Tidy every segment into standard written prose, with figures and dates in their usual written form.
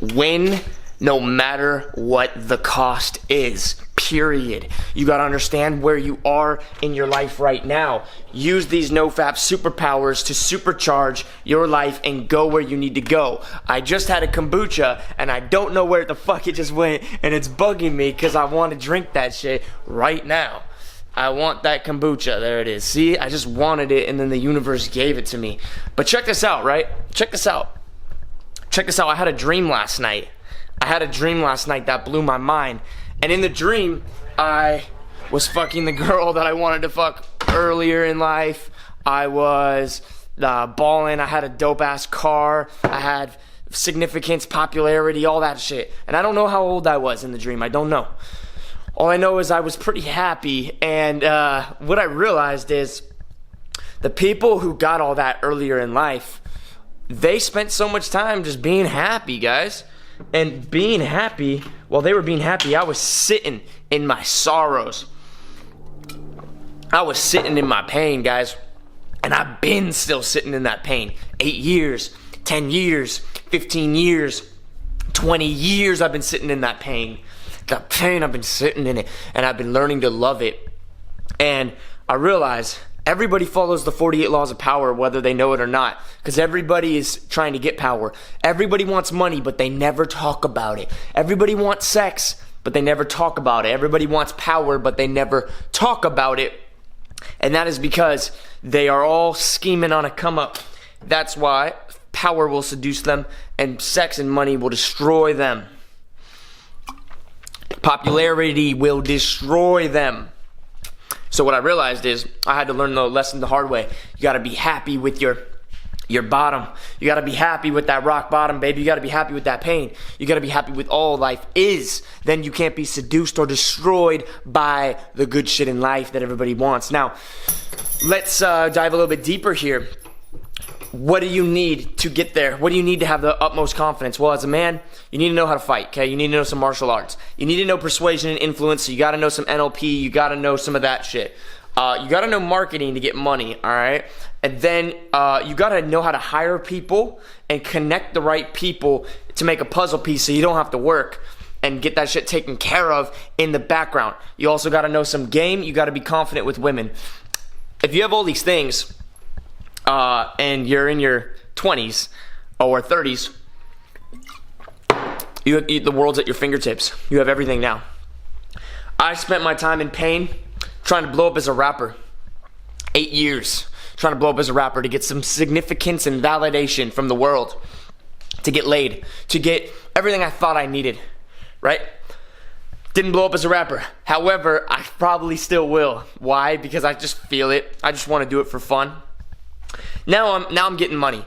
Win no matter what the cost is. Period. You got to understand where you are in your life right now. Use these nofap superpowers to supercharge your life and go where you need to go. I just had a kombucha and I don't know where the fuck it just went, and it's bugging me because I want to drink that shit right now. I want that kombucha. There it is. See, I just wanted it and then the universe gave it to me. But check this out, right? Check this out. Check this out. I had a dream last night. That blew my mind. And in the dream, I was fucking the girl that I wanted to fuck earlier in life. I was balling. I had a dope-ass car. I had significance, popularity, all that shit. And I don't know how old I was in the dream. I don't know. All I know is I was pretty happy. And what I realized is the people who got all that earlier in life, they spent so much time just being happy, guys. And being happy, while they were being happy, I was sitting in my sorrows. I was sitting in my pain, guys. And I've been still sitting in that pain. 8 years, 10 years, 15 years, 20 years I've been sitting in that pain. That pain, I've been sitting in it. And I've been learning to love it. And I realize everybody follows the 48 laws of power, whether they know it or not, because everybody is trying to get power. Everybody wants money, but they never talk about it. Everybody wants sex, but they never talk about it. Everybody wants power, but they never talk about it. And that is because they are all scheming on a come up. That's why power will seduce them, and sex and money will destroy them. Popularity will destroy them. So what I realized is I had to learn the lesson the hard way. You got to be happy with your bottom. You got to be happy with that rock bottom, baby. You got to be happy with that pain. You got to be happy with all life is. Then you can't be seduced or destroyed by the good shit in life that everybody wants. Now, let's dive a little bit deeper here. What do you need to get there? What do you need to have the utmost confidence? Well, as a man, you need to know how to fight, okay? You need to know some martial arts. You need to know persuasion and influence, so you got to know some NLP. You got to know some of that shit. You got to know marketing to get money, all right? And then you got to know how to hire people and connect the right people to make a puzzle piece so you don't have to work and get that shit taken care of in the background. You also got to know some game. You got to be confident with women. If you have all these things, and you're in your 20s or 30s, the world's at your fingertips. You have everything now. I spent my time in pain trying to blow up as a rapper. 8 years trying to blow up as a rapper to get some significance and validation from the world, to get laid, to get everything I thought I needed, right? Didn't blow up as a rapper. However, I probably still will. Why? Because I just feel it. I just want to do it for fun. Now I'm getting money.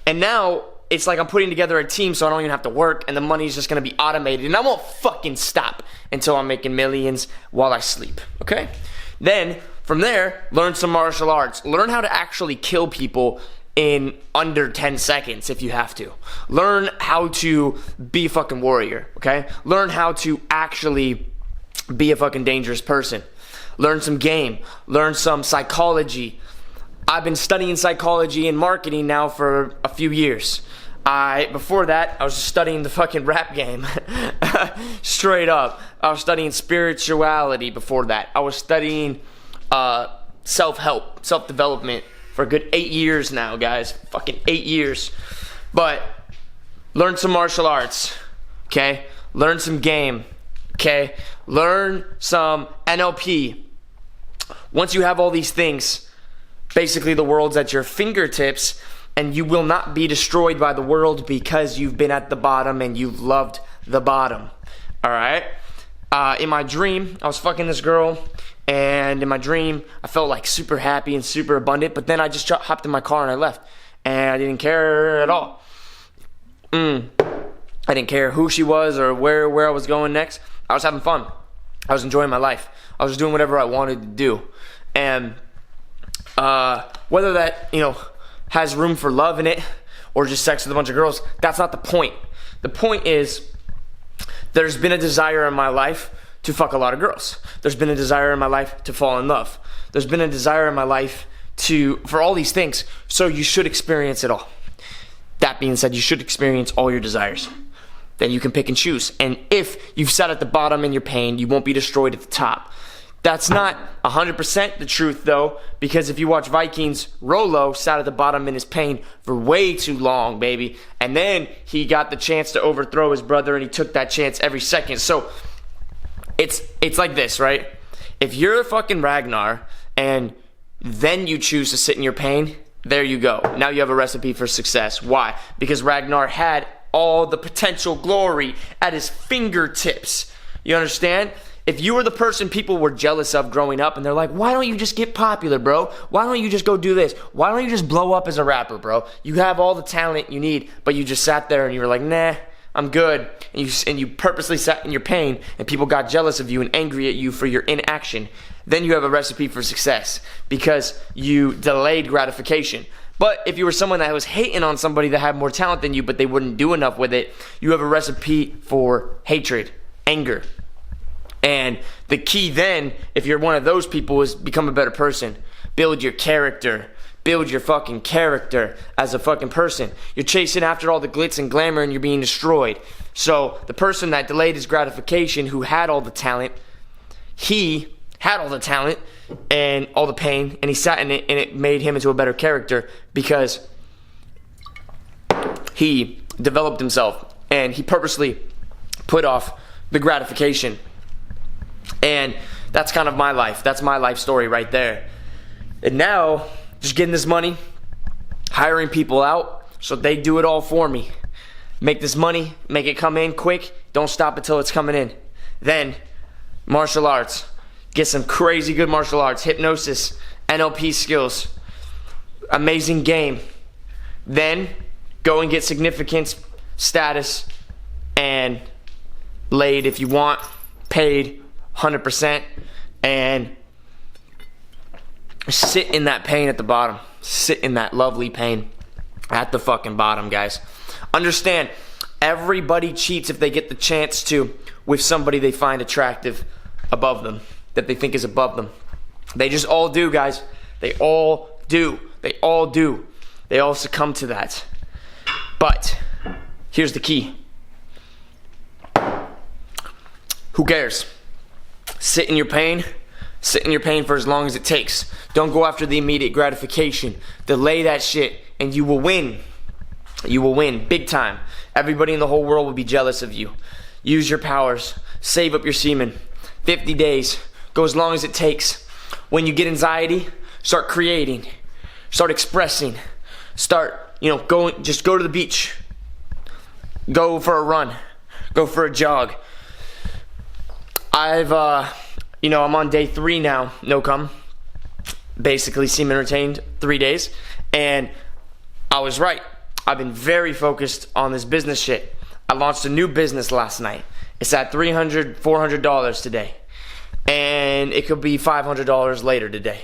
And now it's like I'm putting together a team so I don't even have to work, and the money's just going to be automated. And I won't fucking stop until I'm making millions while I sleep. Okay? Then, from there, learn some martial arts. Learn how to actually kill people in under 10 seconds if you have to. Learn how to be a fucking warrior. Okay? Learn how to actually be a fucking dangerous person. Learn some game. Learn some psychology. I've been studying psychology and marketing now for a few years. Before that, I was studying the fucking rap game. Straight up. I was studying spirituality before that. I was studying self-help, self-development for a good 8 years now, guys. Fucking 8 years. But learn some martial arts, okay? Learn some game, okay? Learn some NLP. Once you have all these things, basically the world's at your fingertips, and you will not be destroyed by the world because you've been at the bottom and you've loved the bottom. All right? In my dream, I was fucking this girl, and in my dream, I felt like super happy and super abundant, but then I just hopped in my car and I left, and I didn't care at all. I didn't care who she was or where I was going next. I was having fun. I was enjoying my life. I was doing whatever I wanted to do. And whether that, has room for love in it or just sex with a bunch of girls, that's not the point. The point is there's been a desire in my life to fuck a lot of girls. There's been a desire in my life to fall in love. There's been a desire in my life for all these things. So you should experience it all. That being said, you should experience all your desires. then you can pick and choose. And if you've sat at the bottom in your pain, you won't be destroyed at the top. That's not 100% the truth, though, because if you watch Vikings, Rolo sat at the bottom in his pain for way too long, baby. And then he got the chance to overthrow his brother, and he took that chance every second. So it's like this, right? If you're a fucking Ragnar and then you choose to sit in your pain, there you go. Now you have a recipe for success. Why? Because Ragnar had all the potential glory at his fingertips. You understand? If you were the person people were jealous of growing up and they're like, why don't you just get popular, bro? Why don't you just go do this? Why don't you just blow up as a rapper, bro? You have all the talent you need, but you just sat there and you were like, nah, I'm good. And you purposely sat in your pain and people got jealous of you and angry at you for your inaction. Then you have a recipe for success because you delayed gratification. But if you were someone that was hating on somebody that had more talent than you, but they wouldn't do enough with it, you have a recipe for hatred, anger. And the key then, if you're one of those people, is become a better person. Build your character. Build your fucking character as a fucking person. You're chasing after all the glitz and glamour and you're being destroyed. So the person that delayed his gratification, who had all the talent, he had all the talent and all the pain, and he sat in it, and it made him into a better character because he developed himself and he purposely put off the gratification. And that's kind of my life. That's my life story right there. And now, just getting this money, hiring people out so they do it all for me. Make this money, make it come in quick. Don't stop until it's coming in. Then, martial arts. Get some crazy good martial arts, hypnosis, NLP skills, amazing game. Then, go and get significance, status, and laid if you want, paid 100%, and sit in that pain at the bottom. Sit in that lovely pain at the fucking bottom, guys. Understand, everybody cheats if they get the chance to with somebody they find attractive above them, that they think is above them. They just all do, guys. They all do. They all do. They all succumb to that. But here's the key. Who cares? Sit in your pain. Sit in your pain for as long as it takes. Don't go after the immediate gratification. Delay that shit and you will win. You will win big time. Everybody in the whole world will be jealous of you. Use your powers. Save up your semen. 50 days. Go as long as it takes. When you get anxiety, start creating. Start expressing. Start, going. Just go to the beach. Go for a run. Go for a jog. I'm on day 3 now, no cum. Basically, semen retained 3 days. And I was right. I've been very focused on this business shit. I launched a new business last night. It's at $300, $400 today. And it could be $500 later today.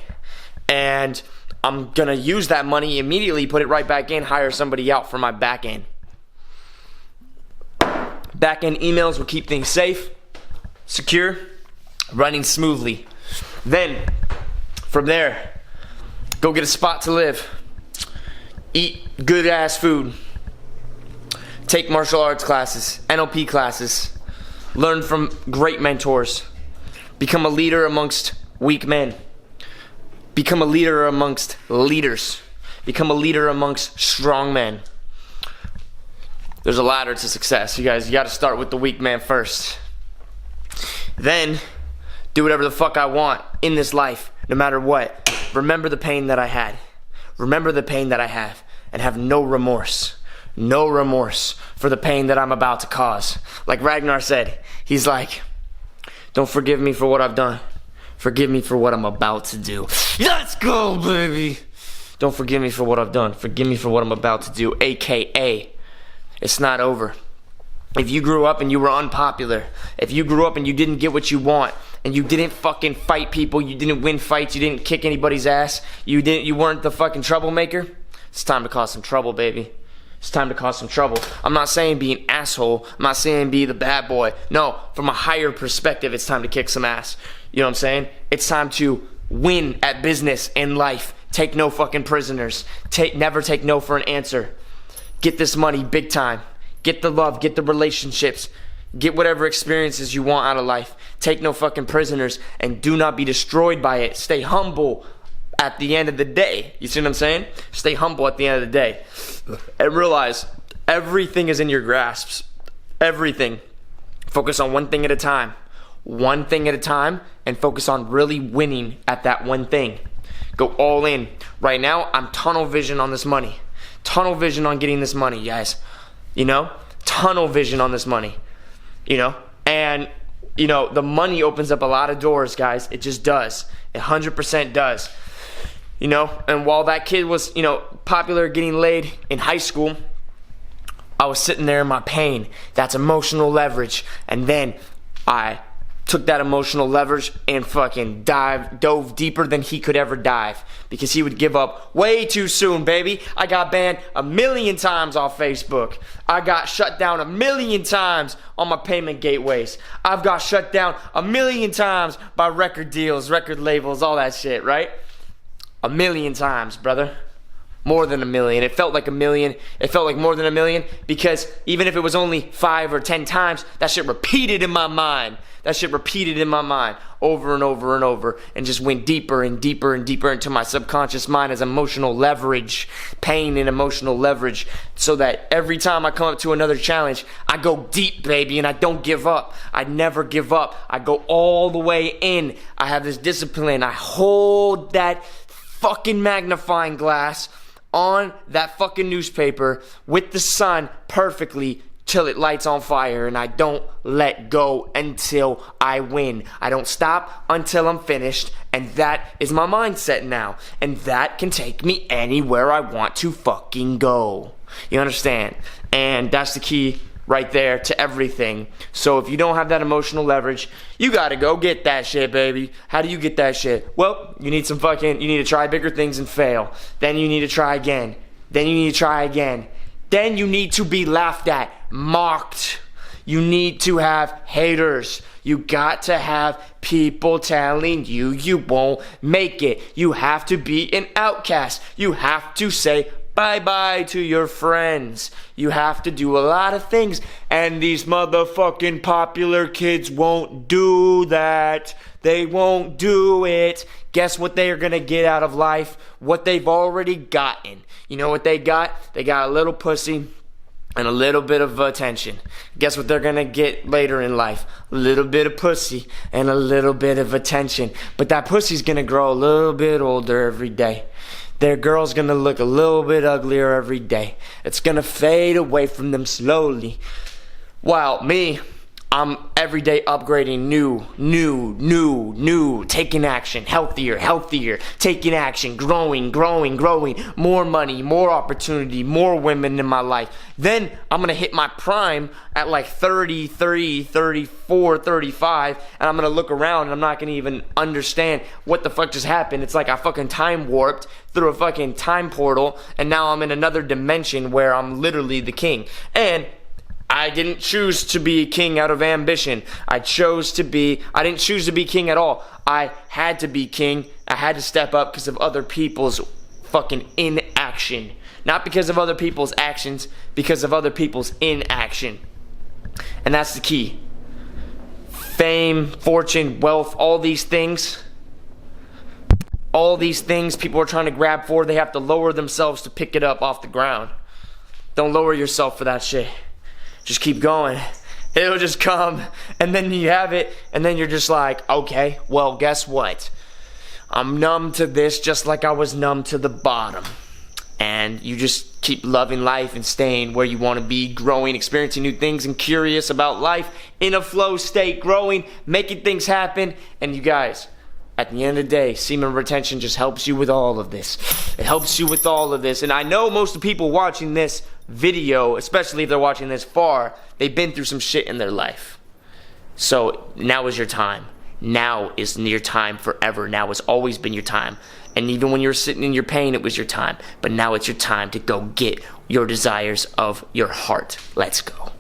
And I'm going to use that money immediately, put it right back in, hire somebody out for my back end. Back end emails will keep things safe, secure, running smoothly. Then, from there, go get a spot to live. Eat good ass food. Take martial arts classes, NLP classes. Learn from great mentors. Become a leader amongst weak men. Become a leader amongst leaders. Become a leader amongst strong men. There's a ladder to success. You guys, you got to start with the weak man first. Then, do whatever the fuck I want in this life, no matter what. Remember the pain that I had. Remember the pain that I have. And have no remorse. No remorse for the pain that I'm about to cause. Like Ragnar said, he's like, don't forgive me for what I've done. Forgive me for what I'm about to do. Let's go, baby. Don't forgive me for what I've done. Forgive me for what I'm about to do. AKA, it's not over. If you grew up and you were unpopular, if you grew up and you didn't get what you want, and you didn't fucking fight people, you didn't win fights, you didn't kick anybody's ass, you weren't the fucking troublemaker, it's time to cause some trouble, baby. It's time to cause some trouble. I'm not saying be an asshole. I'm not saying be the bad boy. No, from a higher perspective, it's time to kick some ass. You know what I'm saying? It's time to win at business and life. Take no fucking prisoners. Never take no for an answer. Get this money big time. Get the love, get the relationships, get whatever experiences you want out of life. Take no fucking prisoners and do not be destroyed by it. Stay humble at the end of the day. You see what I'm saying? Stay humble at the end of the day. And realize everything is in your grasp. Everything. Focus on one thing at a time. One thing at a time, and focus on really winning at that one thing. Go all in. Right now, I'm tunnel vision on this money. Tunnel vision on getting this money, guys. You know? Tunnel vision on this money. You know? And, you know, the money opens up a lot of doors, guys. It just does. It 100% does. You know? And while that kid was, you know, popular getting laid in high school, I was sitting there in my pain. That's emotional leverage. And then I took that emotional leverage and fucking dove deeper than he could ever dive, because he would give up way too soon, baby. I got banned 1,000,000 times off Facebook. I got shut down 1,000,000 times on my payment gateways. I've got shut down 1,000,000 times by record deals, record labels, all that shit, right? 1,000,000 times, brother. More than 1,000,000. It felt like 1,000,000. It felt like more than 1,000,000, because even if it was only 5 or 10 times, that shit repeated in my mind. That shit repeated in my mind over and over and over, and just went deeper and deeper and deeper into my subconscious mind as emotional leverage, pain and emotional leverage, so that every time I come up to another challenge, I go deep, baby, and I don't give up. I never give up. I go all the way in. I have this discipline. I hold that fucking magnifying glass on that fucking newspaper with the sun perfectly till it lights on fire, and I don't let go until I win. I don't stop until I'm finished, and that is my mindset now, and that can take me anywhere I want to fucking go. You understand? And that's the key right there to everything. So if you don't have that emotional leverage, you gotta go get that shit, baby. How do you get that shit? Well, you need to try bigger things and fail. Then you need to try again. Then you need to try again. Then you need to be laughed at, mocked. You need to have haters. You got to have people telling you you won't make it. You have to be an outcast. You have to say bye-bye to your friends. You have to do a lot of things, and these motherfucking popular kids won't do that. They won't do it. Guess what they are gonna get out of life? What they've already gotten. You know what they got? They got a little pussy and a little bit of attention. Guess what they're gonna get later in life? A little bit of pussy and a little bit of attention. But that pussy's gonna grow a little bit older every day. Their girl's gonna look a little bit uglier every day. It's gonna fade away from them slowly. While me, I'm every day upgrading, new, taking action, healthier, taking action, growing, more money, more opportunity, more women in my life. Then I'm gonna hit my prime at like 33, 34, 35, and I'm gonna look around and I'm not gonna even understand what the fuck just happened. It's like I fucking time warped through a fucking time portal, and now I'm in another dimension where I'm literally the king. And I didn't choose to be king out of ambition. I didn't choose to be king at all. I had to be king. I had to step up because of other people's fucking inaction. Not because of other people's actions, because of other people's inaction. And that's the key. Fame, fortune, wealth, all these things people are trying to grab for, they have to lower themselves to pick it up off the ground. Don't lower yourself for that shit. Just keep going. It'll just come, and then you have it, and then you're just like, okay, well, guess what? I'm numb to this just like I was numb to the bottom. And you just keep loving life and staying where you want to be, growing, experiencing new things, and curious about life, in a flow state, growing, making things happen. And you guys, at the end of the day, semen retention just helps you with all of this. It helps you with all of this. And I know most of the people watching this video, especially if they're watching this far, they've been through some shit in their life. So now is your time. Now is your time forever. Now has always been your time. And even when you were sitting in your pain, it was your time. But now it's your time to go get your desires of your heart. Let's go.